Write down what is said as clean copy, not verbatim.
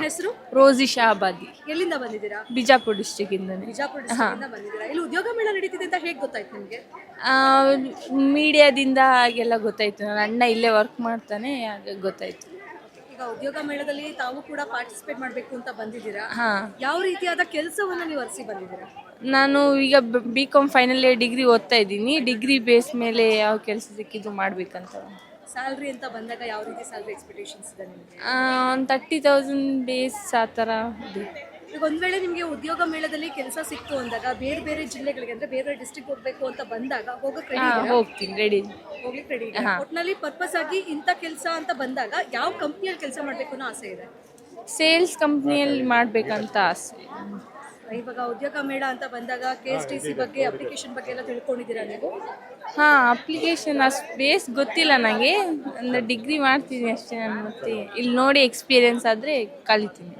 ಹೆಸರು? ರೋಸಿ ಶಾಬಾದಿ, ಎಲ್ಲಿಂದ ಬಂದಿದ್ದೀರಾ? ಬಿಜಾಪುರ ಡಿಸ್ಟಿಕ್ ಇಂದನೇ. ಬಿಜಾಪುರ ಡಿಸ್ಟ್ರಿಕ್ಟ್ ಬಂದಿದ್ದೀರಾ. ಇಲ್ಲಿ ಉದ್ಯೋಗ ಮೇಳ ನಡೀತಿದೆ ಅಂತ ಹೇಗೆ ಗೊತ್ತಾಯ್ತು ನಿಮಗೆ? ಮೀಡಿಯಾದಿಂದ ಹಾಗೆಲ್ಲ ಗೊತ್ತಾಯ್ತು. ನನ್ನ ಅಣ್ಣ ಇಲ್ಲೇ ವರ್ಕ್ ಮಾಡ್ತಾನೆ, ಹಾಗೆ ಗೊತ್ತಾಯ್ತು. ಈಗ ಉದ್ಯೋಗ ಮೇಳದಲ್ಲಿ ತಾವು ಕೂಡ ಪಾರ್ಟಿಸಿಪೇಟ್ ಮಾಡಬೇಕು ಅಂತ ಬಂದಿದ್ದೀರಾ. ಹಾಂ, ಯಾವ ರೀತಿಯಾದ ಕೆಲಸವನ್ನ ನೀವು ಅರಸಿ ಬಂದಿದ್ದೀರಾ? ನಾನು ಈಗ B.Com ಫೈನಲ್ ಇಯರ್ ಡಿಗ್ರಿ ಓದ್ತಾ ಇದ್ದೀನಿ. ಡಿಗ್ರಿ ಬೇಸ್ ಮೇಲೆ ಯಾವ ಕೆಲಸ ಸಿಕ್ಕಿದ್ದು ಮಾಡಬೇಕಂತ. ಸ್ಯಾಲ್ರಿ ಅಂತ ಬಂದಾಗ ಯಾವ ರೀತಿ ಸ್ಯಾಲ್ರಿ ಎಕ್ಸ್ಪೆಕ್ಟೇಷನ್ಸ್ ಇದೆ ನಿಮಗೆ? ಒಂದು 30,000 ಬೇಸ್ ಆ ಥರ ಇದೆ. ಈಗ ಒಂದ್ ವೇಳೆ ನಿಮಗೆ ಉದ್ಯೋಗ ಮೇಳದಲ್ಲಿ ಕೆಲಸ ಸಿಕ್ತು ಅಂದಾಗ ಬೇರೆ ಬೇರೆ ಜಿಲ್ಲೆಗಳಿಗೆ ಅಂದ್ರೆ ಬೇರೆ ಡಿಸ್ಟ್ರಿಕ್ಟ್ ಹೋಗ್ಬೇಕು ಅಂತ ಬಂದಾಗ ಹೋಗಕ್ಕೆ ರೆಡಿ ಹಾಂ, ಹೋಗ್ತೀನಿ, ರೆಡಿ. ಹೋಗ್ಲಿಕ್ಕೆ ರೆಡಿ ಒಟ್ಟಿನಲ್ಲಿ ಪರ್ಪಸ್ ಆಗಿ ಇಂಥ ಕೆಲಸ ಅಂತ ಬಂದಾಗ ಯಾವ ಕಂಪ್ನಿಯಲ್ಲಿ ಕೆಲಸ ಮಾಡಬೇಕು ಅನ್ನೋ ಆಸೆ ಇದೆ? ಸೇಲ್ಸ್ ಕಂಪ್ನಿಯಲ್ಲಿ ಮಾಡಬೇಕಂತ ಆಸೆ. ಇವಾಗ ಉದ್ಯೋಗ ಮೇಳ ಅಂತ ಬಂದಾಗ KSTC ಬಗ್ಗೆ ಅಪ್ಲಿಕೇಶನ್ ಬಗ್ಗೆ ಎಲ್ಲ ತಿಳ್ಕೊಂಡಿದ್ದೀರಾ ನೀವು? ಹಾಂ, ಅಪ್ಲಿಕೇಶನ್ ಅಷ್ಟು ಬೇಸ್ ಗೊತ್ತಿಲ್ಲ ನನಗೆ. ಅಂದರೆ ಡಿಗ್ರಿ ಮಾಡ್ತೀನಿ ಅಷ್ಟೇ ನಾನು. ಮತ್ತೆ ಇಲ್ಲಿ ನೋಡಿ ಎಕ್ಸ್ಪೀರಿಯೆನ್ಸ್ ಆದರೆ ಕಲಿತೀನಿ.